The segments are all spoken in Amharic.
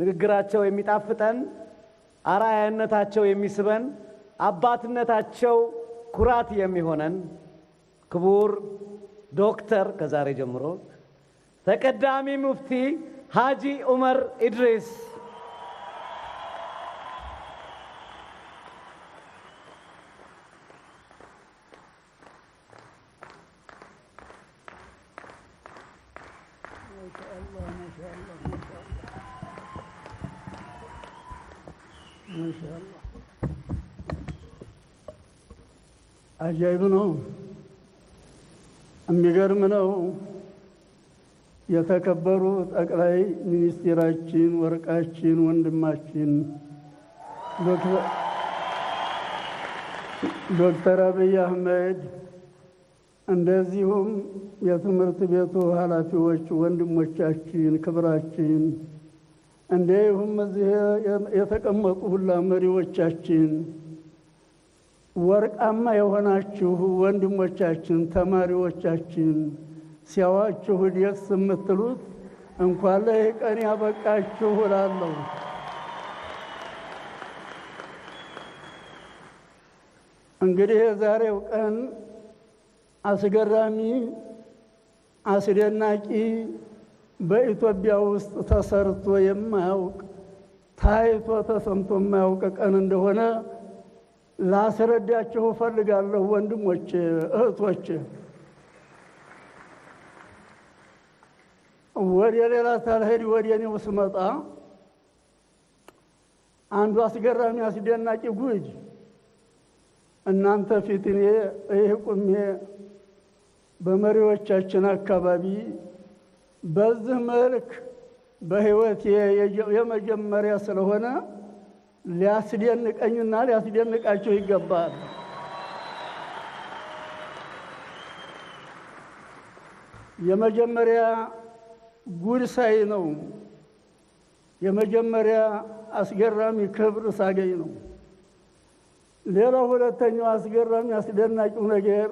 ንግግራቸው የሚጣፍጠን፣ አርአያነታቸው የሚስበን፣ አባትነታቸው ኩራት የሚሆነን ክቡር ዶክተር ከዛሬ ጀምሮ ተቀዳሚ ሙፍቲ ሐጂ ዑመር ኢድሪስ አጃይብ ነው። የሚገርም ነው። የተከበሩ ጠቅላይ ሚኒስትራችን ወርቃችን ወንድማችን ዶክተር አብይ አህመድ እንደዚሁም የትምህርት ቤቱ ኃላፊዎች ወንድሞቻችን ክብራችን እንደዚሁም እዚህ የተቀመጡ ሁላ መሪዎቻችን ወርቃማ የሆናችሁ ወንድሞቻችን ተማሪዎቻችን ሲያዋችሁ ደስ የምትሉት እንኳን ለይህ ቀን ያበቃችሁ እላለሁ። እንግዲህ የዛሬው ቀን አስገራሚ አስደናቂ በኢትዮጵያ ውስጥ ተሰርቶ የማያውቅ ታይቶ ተሰምቶ የማያውቅ ቀን እንደሆነ ላስረዳችሁ እፈልጋለሁ። ወንድሞቼ እህቶቼ፣ ወደ ሌላ ሳልሄድ ወደ እኔው ስመጣ አንዱ አስገራሚ አስደናቂ ጉድ እናንተ ፊት እኔ ይህ ቁሜ በመሪዎቻችን አካባቢ በዚህ መልክ በሕይወቴ የመጀመሪያ ስለሆነ ሊያስደንቀኝና ሊያስደንቃችሁ ይገባል። የመጀመሪያ ጉድ ሳይ ነው። የመጀመሪያ አስገራሚ ክብር ሳገኝ ነው። ሌላው ሁለተኛው አስገራሚ አስደናቂው ነገር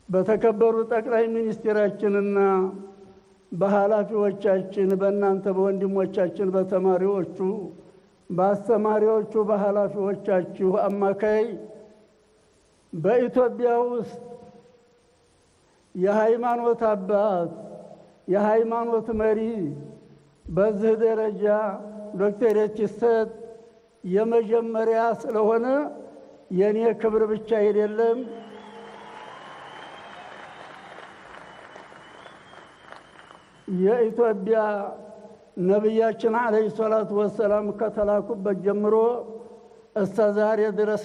በተከበሩ ጠቅላይ ሚኒስትራችንና በኃላፊዎቻችን በእናንተ በወንድሞቻችን በተማሪዎቹ በአስተማሪዎቹ በኃላፊዎቻችሁ አማካይ በኢትዮጵያ ውስጥ የሃይማኖት አባት የሃይማኖት መሪ በዚህ ደረጃ ዶክተሬት ሲሰጥ የመጀመሪያ ስለሆነ የኔ ክብር ብቻ አይደለም፣ የኢትዮጵያ ነቢያችን አለይሂ ሰላቱ ወሰላም ከተላኩበት ጀምሮ እስከ ዛሬ ድረስ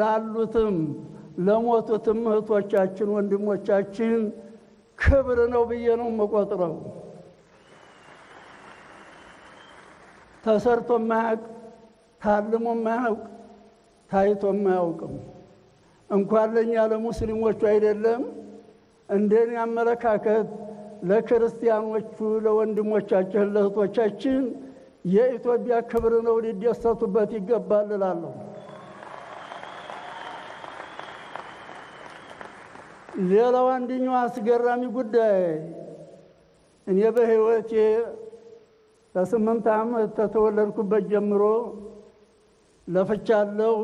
ላሉትም ለሞቱትም እህቶቻችን ወንድሞቻችን ክብር ነው ብዬ ነው የምቆጥረው። ተሰርቶ የማያውቅ ታልሞ የማያውቅ ታይቶ የማያውቅም። እንኳን ለእኛ ለሙስሊሞቹ አይደለም እንደኔ አመለካከት ለክርስቲያኖቹ ለወንድሞቻችን ለእህቶቻችን የኢትዮጵያ ክብር ነው፣ ሊደሰቱበት ይገባል እላለሁ። ሌላው አንደኛው አስገራሚ ጉዳይ እኔ በሕይወቴ ከ8 ዓመት ከተወለድኩበት ጀምሮ ለፍቻለሁ።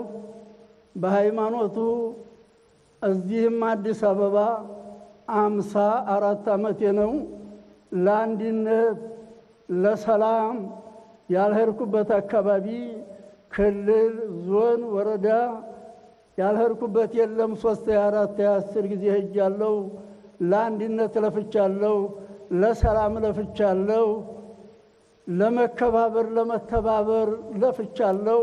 በሃይማኖቱ እዚህም አዲስ አበባ 54 ዓመቴ ነው። ለአንድነት ለሰላም ያልሄድኩበት አካባቢ ክልል፣ ዞን፣ ወረዳ ያልሄድኩበት የለም። 3፣ 4፣ 10 ጊዜ ሄጃለሁ። ለአንድነት ለፍቻለሁ፣ ለሰላም ለፍቻለሁ፣ ለመከባበር ለመተባበር ለፍቻለሁ።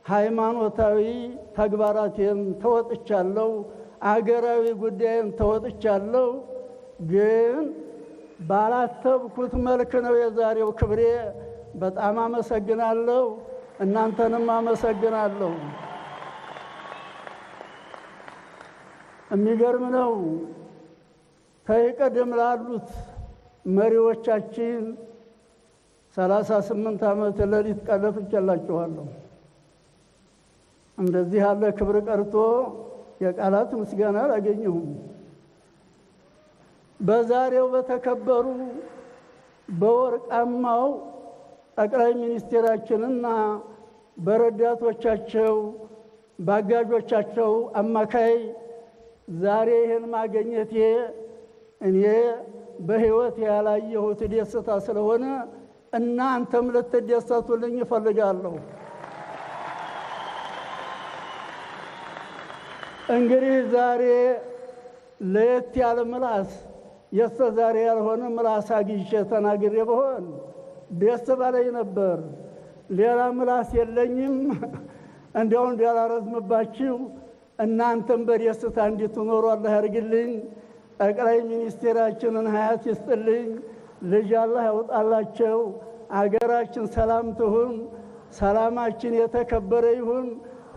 ሃይማኖታዊ ተግባራቴን ተወጥቻለሁ፣ አገራዊ ጉዳይን ተወጥቻለሁ። ግን ባላሰብኩት መልክ ነው የዛሬው ክብሬ። በጣም አመሰግናለሁ። እናንተንም አመሰግናለሁ። የሚገርም ነው። ከቀደም ላሉት መሪዎቻችን 38 ዓመት ሌሊት ቀን ለፍቻላችኋለሁ። እንደዚህ ያለ ክብር ቀርቶ የቃላት ምስጋና አላገኘሁም። በዛሬው በተከበሩ በወርቃማው ጠቅላይ ሚኒስትራችንና በረዳቶቻቸው ባጋዦቻቸው አማካይ ዛሬ ይህን ማግኘቴ እኔ በህይወት ያላየሁት ደስታ ስለሆነ እናንተም ልትደሰቱልኝ እፈልጋለሁ። እንግዲህ ዛሬ ለየት ያለ ምላስ የስተዛሬ ያልሆነ ምላስ አግኝቼ ተናግሬ በሆን ደስ ባለኝ ነበር። ሌላ ምላስ የለኝም። እንዲያው እንዳላረዝምባችሁ እናንተም በደስታ እንድትኖሩ አላህ ያርግልኝ። ጠቅላይ ሚኒስትራችንን ሀያት ይስጥልኝ። ልጅ አላህ ያውጣላቸው። አገራችን ሰላም ትሁን። ሰላማችን የተከበረ ይሁን።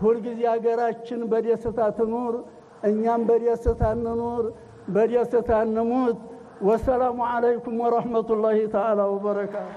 ሁልጊዜ አገራችን በደስታ ትኑር። እኛም በደስታ እንኑር፣ በደስታ እንሙት። ወሰላሙ አለይኩም ወረሕመቱላሂ ተዓላ ወበረካቱ።